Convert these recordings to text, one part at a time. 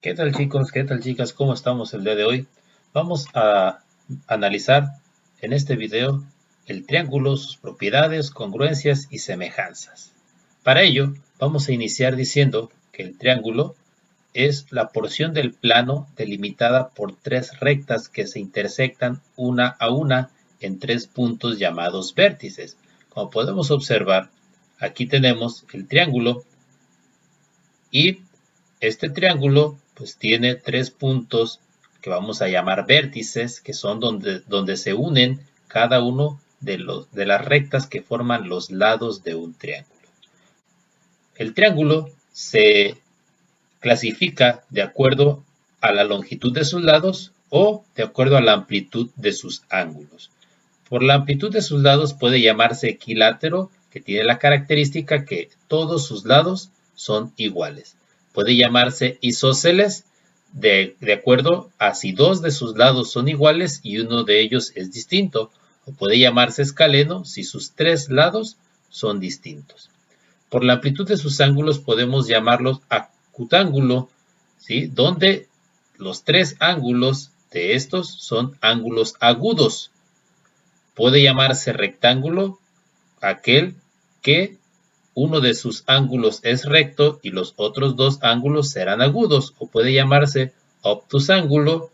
¿Qué tal chicos? ¿Qué tal chicas? ¿Cómo estamos el día de hoy? Vamos a analizar en este video el triángulo, sus propiedades, congruencias y semejanzas. Para ello, vamos a iniciar diciendo que el triángulo es la porción del plano delimitada por tres rectas que se intersectan una a una en tres puntos llamados vértices. Como podemos observar, aquí tenemos el triángulo y este triángulo pues tiene tres puntos que vamos a llamar vértices, que son donde se unen cada uno de las rectas que forman los lados de un triángulo. El triángulo se clasifica de acuerdo a la longitud de sus lados o de acuerdo a la amplitud de sus ángulos. Por la amplitud de sus lados puede llamarse equilátero, que tiene la característica que todos sus lados son iguales. Puede llamarse isósceles de acuerdo a si dos de sus lados son iguales y uno de ellos es distinto. O puede llamarse escaleno si sus tres lados son distintos. Por la amplitud de sus ángulos podemos llamarlos acutángulo, ¿sí? Donde los tres ángulos de estos son ángulos agudos. Puede llamarse rectángulo aquel que uno de sus ángulos es recto y los otros dos ángulos serán agudos. O puede llamarse obtusángulo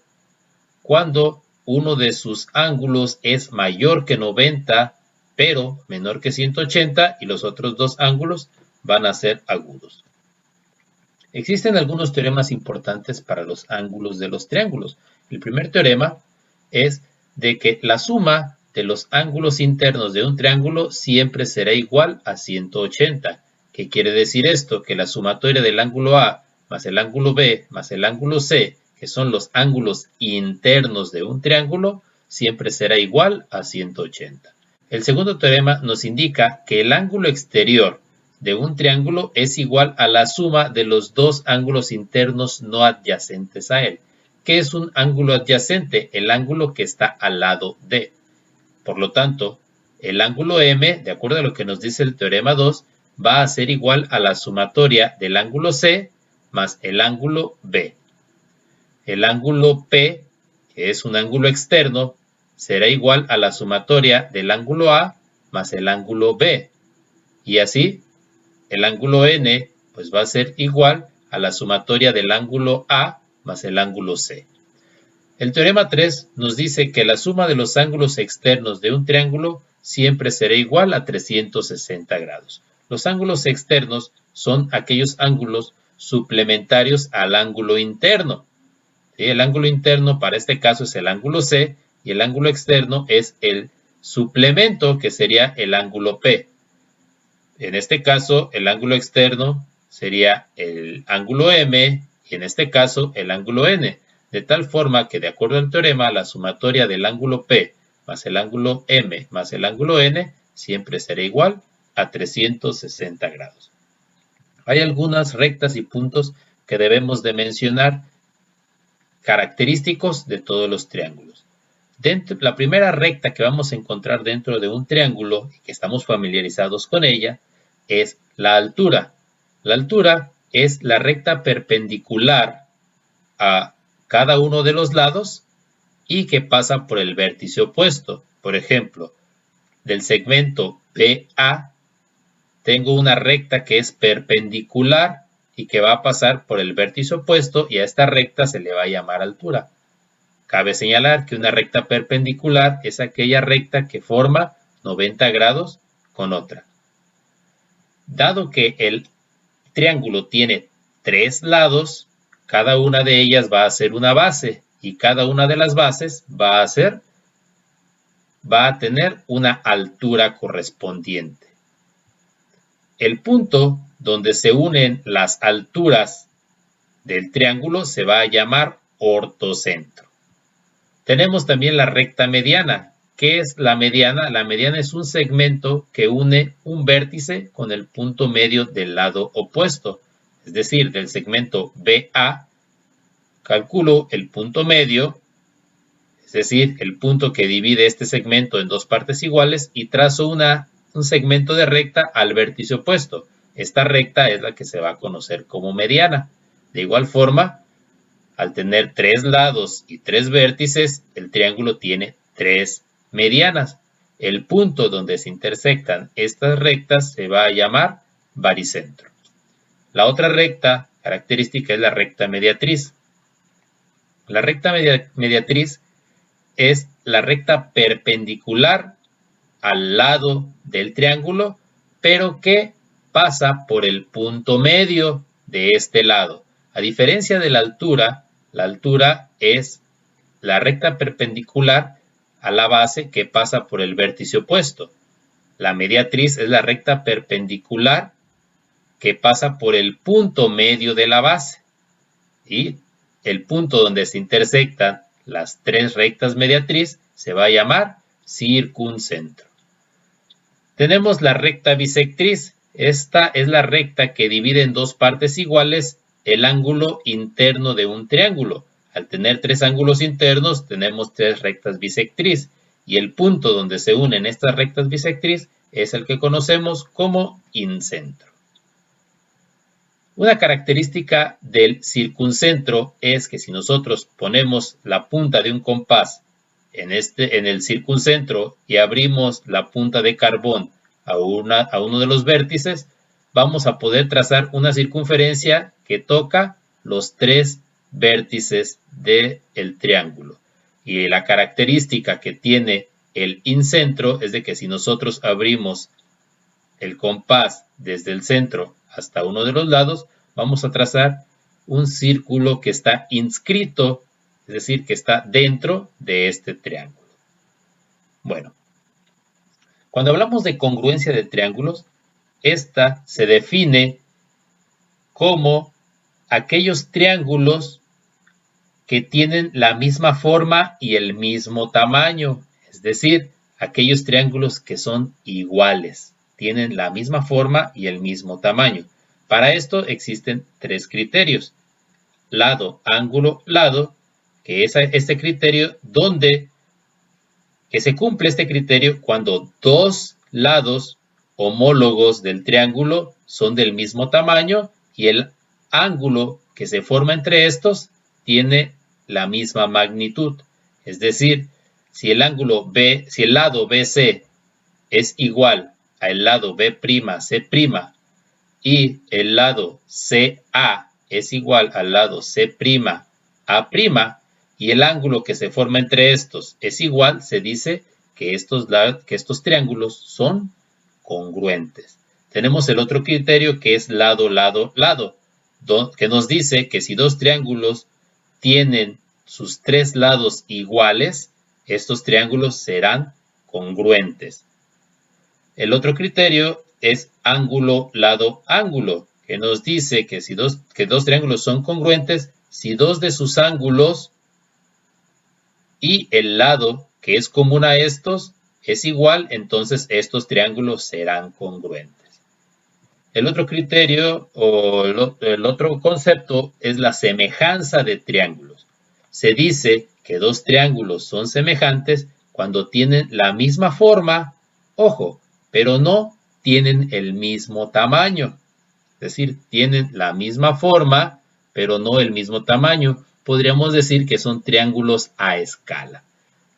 cuando uno de sus ángulos es mayor que 90 pero menor que 180 y los otros dos ángulos van a ser agudos. Existen algunos teoremas importantes para los ángulos de los triángulos. El primer teorema es de que la suma de los ángulos internos de un triángulo siempre será igual a 180. ¿Qué quiere decir esto? Que la sumatoria del ángulo A más el ángulo B más el ángulo C, que son los ángulos internos de un triángulo, siempre será igual a 180. El segundo teorema nos indica que el ángulo exterior de un triángulo es igual a la suma de los dos ángulos internos no adyacentes a él. ¿Qué es un ángulo adyacente? El ángulo que está al lado de. Por lo tanto, el ángulo M, de acuerdo a lo que nos dice el teorema 2, va a ser igual a la sumatoria del ángulo C más el ángulo B. El ángulo P, que es un ángulo externo, será igual a la sumatoria del ángulo A más el ángulo B. Y así, el ángulo N pues va a ser igual a la sumatoria del ángulo A más el ángulo C. El teorema 3 nos dice que la suma de los ángulos externos de un triángulo siempre será igual a 360 grados. Los ángulos externos son aquellos ángulos suplementarios al ángulo interno. ¿Sí? El ángulo interno para este caso es el ángulo C y el ángulo externo es el suplemento, que sería el ángulo P. En este caso, el ángulo externo sería el ángulo M y en este caso el ángulo N. De tal forma que, de acuerdo al teorema, la sumatoria del ángulo P más el ángulo M más el ángulo N siempre será igual a 360 grados. Hay algunas rectas y puntos que debemos de mencionar, característicos de todos los triángulos. La primera recta que vamos a encontrar dentro de un triángulo, y que estamos familiarizados con ella, es la altura. La altura es la recta perpendicular a cada uno de los lados y que pasa por el vértice opuesto. Por ejemplo, del segmento BA tengo una recta que es perpendicular y que va a pasar por el vértice opuesto y a esta recta se le va a llamar altura. Cabe señalar que una recta perpendicular es aquella recta que forma 90 grados con otra. Dado que el triángulo tiene tres lados, cada una de ellas va a ser una base y cada una de las bases va a tener una altura correspondiente. El punto donde se unen las alturas del triángulo se va a llamar ortocentro. Tenemos también la recta mediana. ¿Qué es la mediana? La mediana es un segmento que une un vértice con el punto medio del lado opuesto. Es decir, del segmento BA, calculo el punto medio, es decir, el punto que divide este segmento en dos partes iguales y trazo un segmento de recta al vértice opuesto. Esta recta es la que se va a conocer como mediana. De igual forma, al tener 3 lados y 3 vértices, el triángulo tiene 3 medianas. El punto donde se intersectan estas rectas se va a llamar baricentro. La otra recta característica es la recta mediatriz. La recta mediatriz es la recta perpendicular al lado del triángulo, pero que pasa por el punto medio de este lado. A diferencia de la altura es la recta perpendicular a la base que pasa por el vértice opuesto. La mediatriz es la recta perpendicular que pasa por el punto medio de la base. Y el punto donde se intersectan las 3 rectas mediatriz se va a llamar circuncentro. Tenemos la recta bisectriz. Esta es la recta que divide en 2 partes iguales el ángulo interno de un triángulo. Al tener 3 ángulos internos, tenemos 3 rectas bisectriz. Y el punto donde se unen estas rectas bisectriz es el que conocemos como incentro. Una característica del circuncentro es que si nosotros ponemos la punta de un compás en el circuncentro y abrimos la punta de carbón a uno de los vértices, vamos a poder trazar una circunferencia que toca los 3 vértices del triángulo. Y la característica que tiene el incentro es de que si nosotros abrimos el compás desde el centro hasta uno de los lados, vamos a trazar un círculo que está inscrito, es decir, que está dentro de este triángulo. Bueno, cuando hablamos de congruencia de triángulos, esta se define como aquellos triángulos que tienen la misma forma y el mismo tamaño, es decir, aquellos triángulos que son iguales, tienen la misma forma y el mismo tamaño. Para esto existen 3 criterios: lado, ángulo, lado, que es este criterio que se cumple este criterio cuando 2 lados homólogos del triángulo son del mismo tamaño y el ángulo que se forma entre estos tiene la misma magnitud. Es decir, si el lado BC es igual al lado B'C' y el lado CA es igual al lado C'A', y el ángulo que se forma entre estos es igual, se dice que estos triángulos son congruentes. Tenemos el otro criterio que es lado, lado, lado, que nos dice que si 2 triángulos tienen sus 3 lados iguales, estos triángulos serán congruentes. El otro criterio es ángulo, lado, ángulo, que nos dice que si dos triángulos son congruentes, si 2 de sus ángulos y el lado que es común a estos es igual, entonces estos triángulos serán congruentes. El otro criterio o el otro concepto es la semejanza de triángulos. Se dice que 2 triángulos son semejantes cuando tienen la misma forma, ojo, pero no tienen el mismo tamaño. Es decir, tienen la misma forma, pero no el mismo tamaño. Podríamos decir que son triángulos a escala.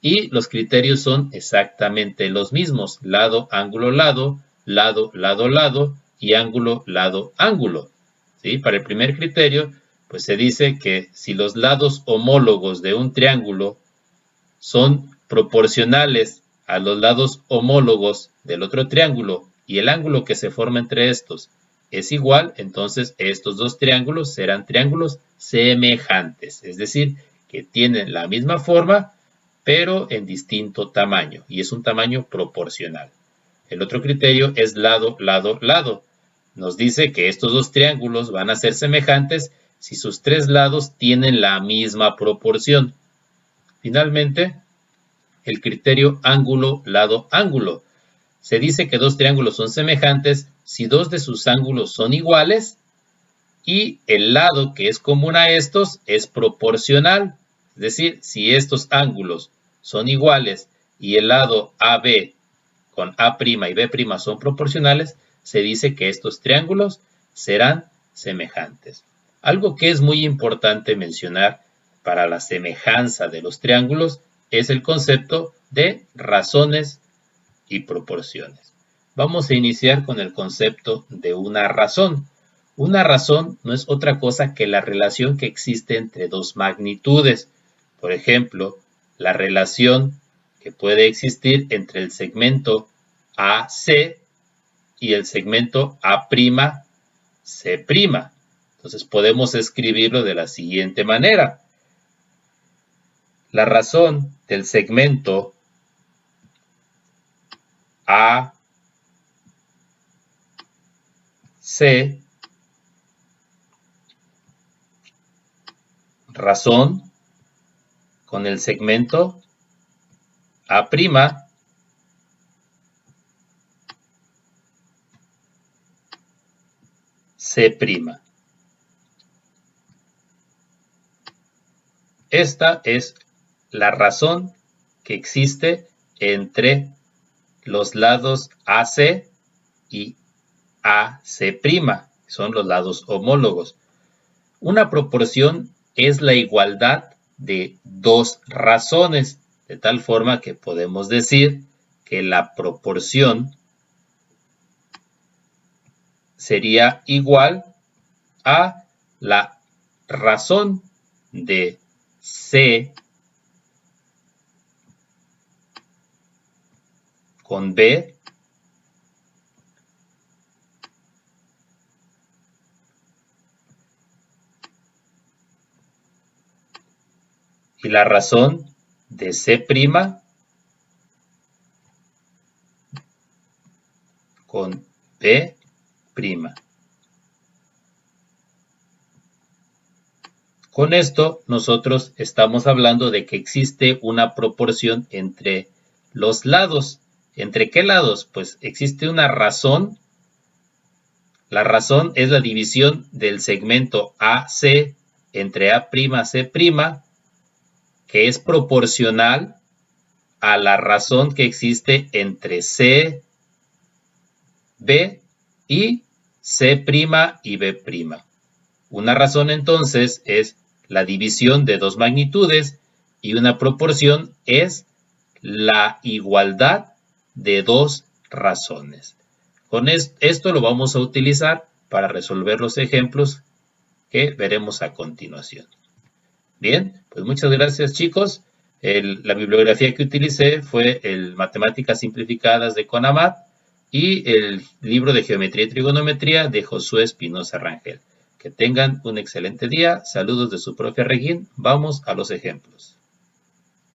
Y los criterios son exactamente los mismos: lado, ángulo, lado, lado, lado, lado y ángulo, lado, ángulo. ¿Sí? Para el primer criterio, pues se dice que si los lados homólogos de un triángulo son proporcionales a los lados homólogos del otro triángulo y el ángulo que se forma entre estos es igual, entonces estos 2 triángulos serán triángulos semejantes, es decir, que tienen la misma forma, pero en distinto tamaño, y es un tamaño proporcional. El otro criterio es lado, lado, lado. Nos dice que estos 2 triángulos van a ser semejantes si sus 3 lados tienen la misma proporción. Finalmente, el criterio ángulo, lado, ángulo. Se dice que 2 triángulos son semejantes si 2 de sus ángulos son iguales y el lado que es común a estos es proporcional. Es decir, si estos ángulos son iguales y el lado AB con A' y B' son proporcionales, se dice que estos triángulos serán semejantes. Algo que es muy importante mencionar para la semejanza de los triángulos es el concepto de razones y proporciones. Vamos a iniciar con el concepto de una razón. Una razón no es otra cosa que la relación que existe entre dos magnitudes. Por ejemplo, la relación que puede existir entre el segmento AC y el segmento A'C'. Entonces podemos escribirlo de la siguiente manera. La razón del segmento AC razón con el segmento A', C'. Esta es la razón que existe entre los lados AC y AC', son los lados homólogos. Una proporción es la igualdad de dos razones, de tal forma que podemos decir que la proporción sería igual a la razón de C con B y la razón de C' con B'. Con esto nosotros estamos hablando de que existe una proporción entre los lados. ¿Entre qué lados? Pues existe una razón. La razón es la división del segmento AC entre A'C', que es proporcional a la razón que existe entre C, B y C' y B'. Una razón entonces es la división de dos magnitudes y una proporción es la igualdad de dos razones. Con esto lo vamos a utilizar para resolver los ejemplos que veremos a continuación. Bien, pues muchas gracias, chicos. La bibliografía que utilicé fue el Matemáticas Simplificadas de CONAMAT y el libro de Geometría y Trigonometría de Josué Espinosa Rangel. Que tengan un excelente día. Saludos de su profe Regín. Vamos a los ejemplos.